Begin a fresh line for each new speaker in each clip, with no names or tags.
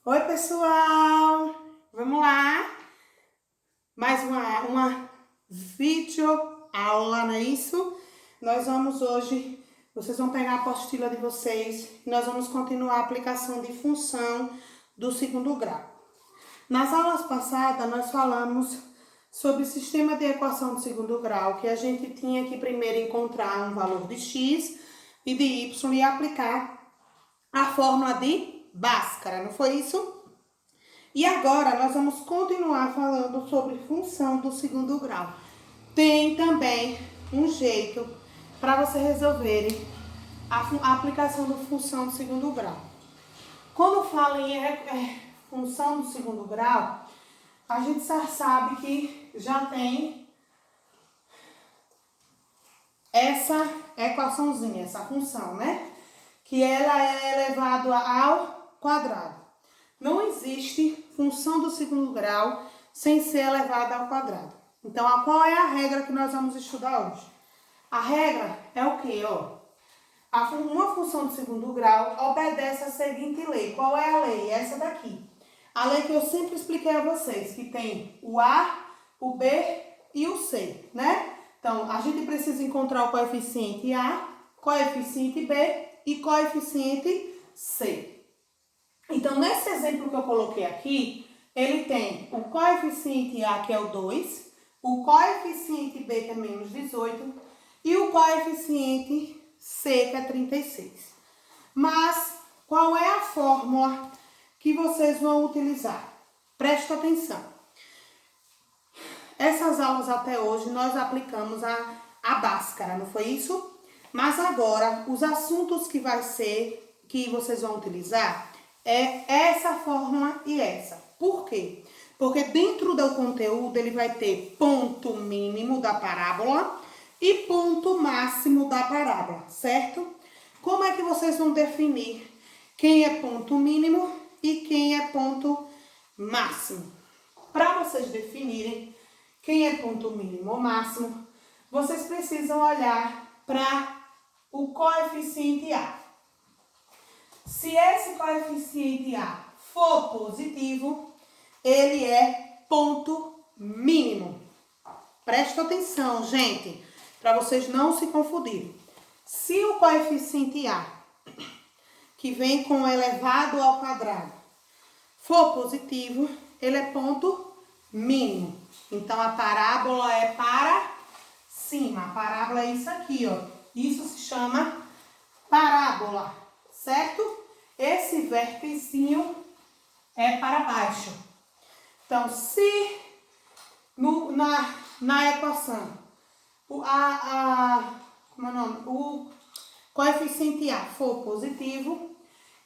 Oi, pessoal! Vamos lá? Mais uma videoaula, não é isso? Nós vamos hoje, vocês vão pegar a apostila de vocês e nós vamos continuar a aplicação de função do segundo grau. Nas aulas passadas, nós falamos sobre o sistema de equação de segundo grau, que a gente tinha que primeiro encontrar um valor de x e de y e aplicar a fórmula de Bhaskara, não foi isso? E agora nós vamos continuar falando sobre função do segundo grau. Tem também um jeito para você resolverem a aplicação da função do segundo grau. Quando fala em função do segundo grau, a gente já sabe que já tem essa equaçãozinha, essa função, né? Que ela é elevado ao quadrado. Não existe função do segundo grau sem ser elevada ao quadrado. Então, qual é a regra que nós vamos estudar hoje? A regra é o quê? Uma função do segundo grau obedece à seguinte lei. Qual é a lei? Essa daqui. A lei que eu sempre expliquei a vocês, que tem o A, o B e o C, né? Então, a gente precisa encontrar o coeficiente A, coeficiente B e coeficiente C. Então, nesse exemplo que eu coloquei aqui, ele tem o coeficiente A, que é o 2, o coeficiente B, que é menos 18, e o coeficiente C, que é 36. Mas, qual é a fórmula que vocês vão utilizar? Presta atenção. Essas aulas até hoje, nós aplicamos a Bhaskara, não foi isso? Mas agora, os assuntos que vocês vão utilizar é essa fórmula e essa. Por quê? Porque dentro do conteúdo ele vai ter ponto mínimo da parábola e ponto máximo da parábola, certo? Como é que vocês vão definir quem é ponto mínimo e quem é ponto máximo? Para vocês definirem quem é ponto mínimo ou máximo, vocês precisam olhar para o coeficiente A. Se esse coeficiente A for positivo, ele é ponto mínimo. Presta atenção, gente, para vocês não se confundirem. Se o coeficiente A, que vem com elevado ao quadrado, for positivo, ele é ponto mínimo. Então, a parábola é para cima. A parábola é isso aqui, ó. Isso se chama parábola, certo? Esse vérticezinho é para baixo. Então, se na equação o coeficiente A for positivo,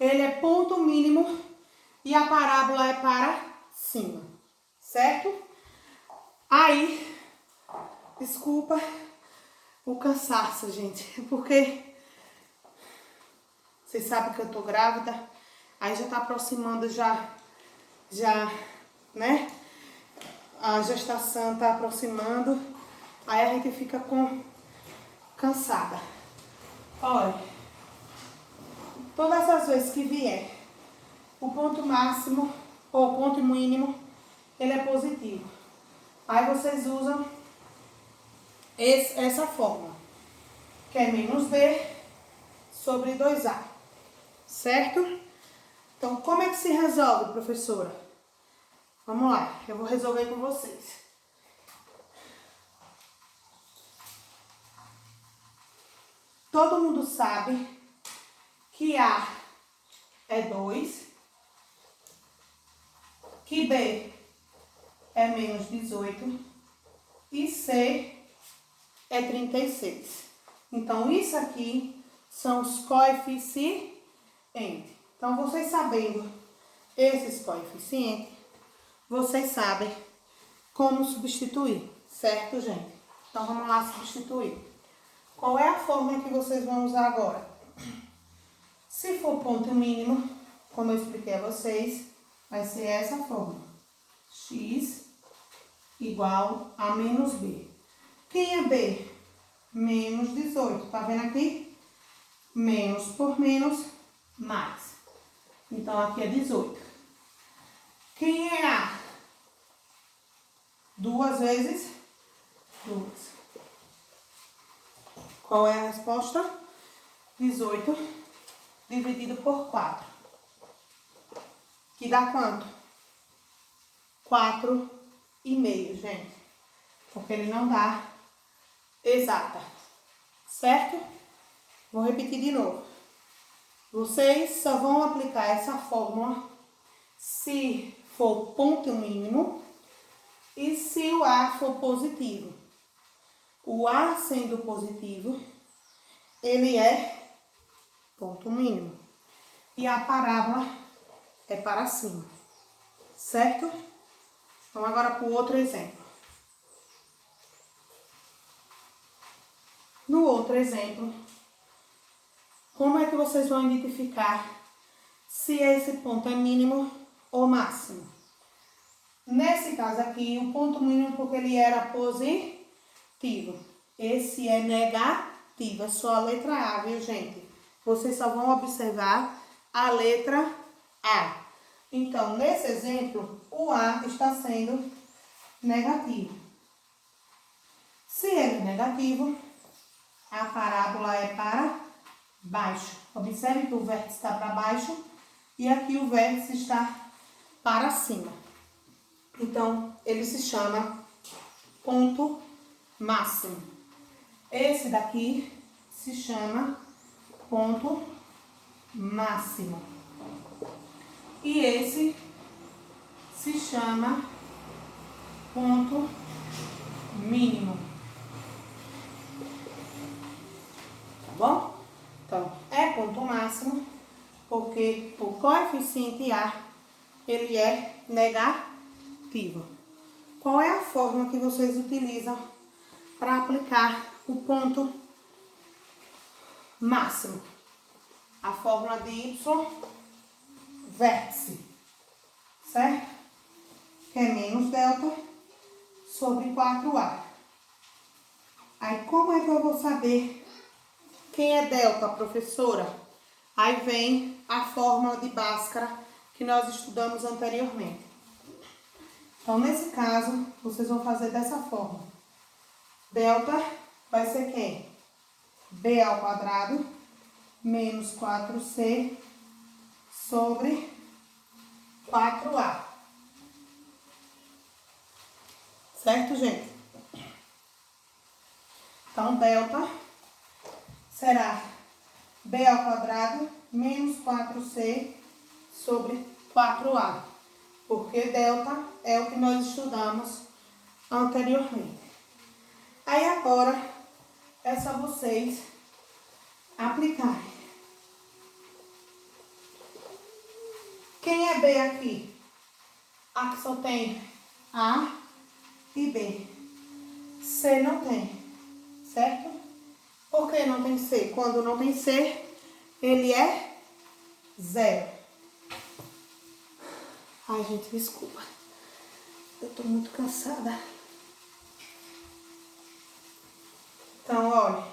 ele é ponto mínimo e a parábola é para cima, certo? Aí, desculpa o cansaço, gente, porque vocês sabem que eu tô grávida, aí já tá aproximando já, né? A gestação tá aproximando, aí a gente fica cansada. Olha, todas as vezes que vier o ponto máximo ou ponto mínimo, ele é positivo. Aí vocês usam essa fórmula, que é menos B sobre 2A. Certo? Então, como é que se resolve, professora? Vamos lá, eu vou resolver com vocês. Todo mundo sabe que A é 2, que B é menos 18 e C é 36. Então, isso aqui são os coeficientes. Então, vocês sabendo esses coeficientes, vocês sabem como substituir, certo, gente? Então, vamos lá substituir. Qual é a fórmula que vocês vão usar agora? Se for ponto mínimo, como eu expliquei a vocês, vai ser essa fórmula. X igual a menos B. Quem é B? Menos 18. Tá vendo aqui? Menos por menos, mais. Então, aqui é 18. Quem é A? 2 vezes 2. Qual é a resposta? 18 dividido por 4. Que dá quanto? 4,5, gente. Porque ele não dá exata. Certo? Vou repetir de novo. Vocês só vão aplicar essa fórmula se for ponto mínimo e se o A for positivo. O A sendo positivo, ele é ponto mínimo. E a parábola é para cima. Certo? Vamos agora para o outro exemplo. No outro exemplo, como é que vocês vão identificar se esse ponto é mínimo ou máximo? Nesse caso aqui, o ponto mínimo porque ele era positivo. Esse é negativo, é só a letra A, viu, gente? Vocês só vão observar a letra A. Então, nesse exemplo, o A está sendo negativo. Se ele é negativo, a parábola é para baixo. Observe que o vértice está para baixo e aqui o vértice está para cima. Então, ele se chama ponto máximo. Esse daqui se chama ponto máximo. E esse se chama ponto mínimo. Tá bom? Então, é ponto máximo porque o coeficiente A, ele é negativo. Qual é a fórmula que vocês utilizam para aplicar o ponto máximo? A fórmula de Y vértice, certo? Que é menos delta sobre 4A. Aí, como é que eu vou saber quem é delta, professora? Aí vem a fórmula de Bhaskara que nós estudamos anteriormente. Então, nesse caso, vocês vão fazer dessa forma. Delta vai ser quem? B ao quadrado menos 4C sobre 4A. Certo, gente? Então, delta será B ao quadrado menos 4C sobre 4A. Porque delta é o que nós estudamos anteriormente. Aí agora é só vocês aplicarem. Quem é B aqui? Aqui só tem A e B. C não tem, certo? Por que não tem C? Quando não tem C, ele é 0. Ai, gente, desculpa. Eu tô muito cansada. Então, olha.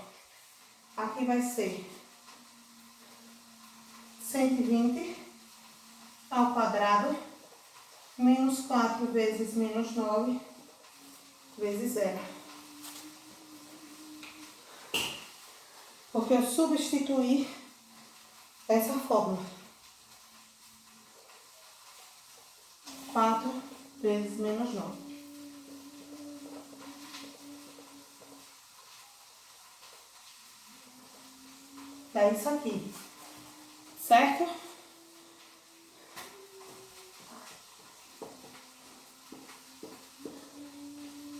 Aqui vai ser 120 ao quadrado menos 4 vezes menos 9 vezes 0. Porque eu substituí essa fórmula. 4 vezes menos 9. É isso aqui. Certo?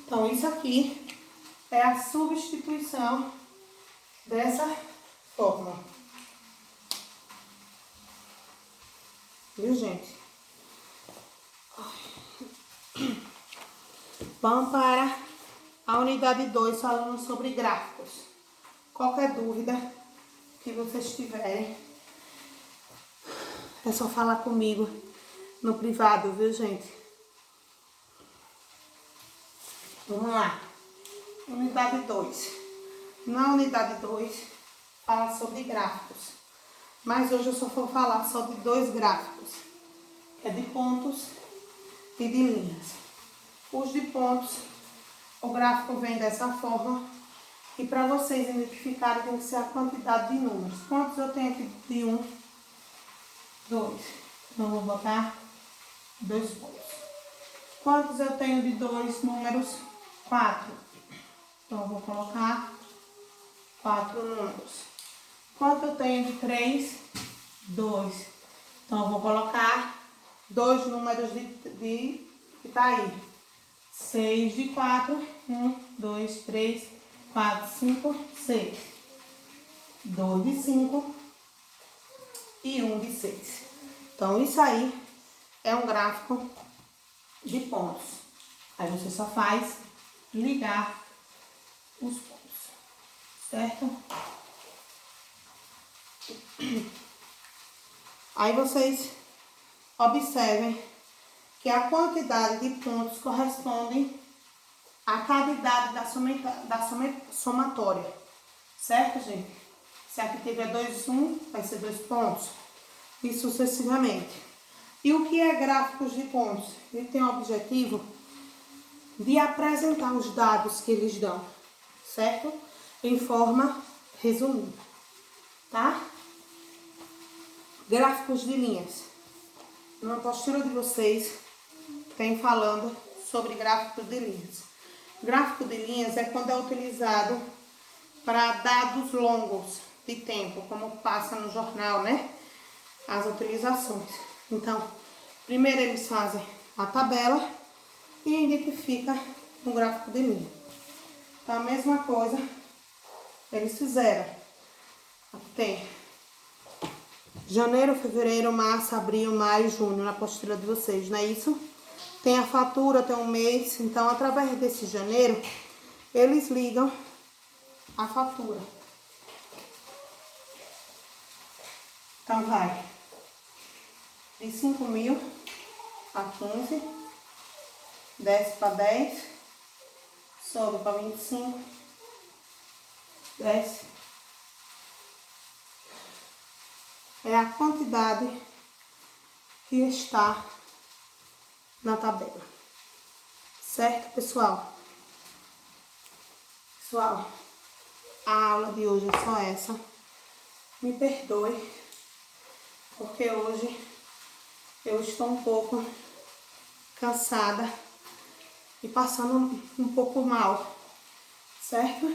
Então, isso aqui é a substituição dessa fórmula. Viu, gente? Vamos para a unidade 2, falando sobre gráficos. Qualquer dúvida que vocês tiverem, é só falar comigo no privado, viu, gente? Vamos lá. Unidade 2. Na unidade 2, fala sobre gráficos. Mas hoje eu só vou falar só de 2 gráficos. É de pontos e de linhas. Os de pontos, o gráfico vem dessa forma. E para vocês identificarem, tem que ser a quantidade de números. Quantos eu tenho aqui de 1, 2? Então, eu vou botar 2 pontos. Quantos eu tenho de 2 números? 4. Então, eu vou colocar 4 números. Quanto eu tenho de 3? 2. Então, eu vou colocar 2 números que tá aí. 6 de 4. 1, 2, 3, 4, 5, 6. 2 de 5 e 1 de 6. Então, isso aí é um gráfico de pontos. Aí você só faz ligar os pontos, certo? Aí vocês observem que a quantidade de pontos corresponde à cada idade da somatória, certo, gente? Se aqui tiver 2, 1, vai ser 2 pontos, e sucessivamente. E o que é gráficos de pontos? Ele tem o objetivo de apresentar os dados que eles dão, certo? Em forma resumida, tá? Gráficos de linhas. Na apostila de vocês, tem falando sobre gráficos de linhas. Gráfico de linhas é quando é utilizado para dados longos de tempo, como passa no jornal, né? As utilizações. Então, primeiro eles fazem a tabela e identifica um gráfico de linha. Então, a mesma coisa eles fizeram. Aqui tem janeiro, fevereiro, março, abril, maio, junho, na apostila de vocês, não é isso? Tem a fatura, tem um mês. Então, através desse janeiro, eles ligam a fatura. Então, vai de 5.000 a 15, desce para 10, sobe para 25, desce. É a quantidade que está na tabela. Certo, pessoal? Pessoal, a aula de hoje é só essa. Me perdoe, porque hoje eu estou um pouco cansada e passando um pouco mal, certo?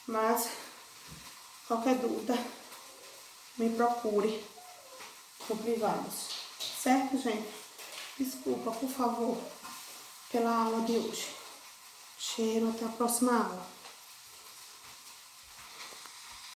Mas qualquer dúvida, me procure no privado, certo, gente? Desculpa, por favor, pela aula de hoje. Cheiro, até a próxima aula.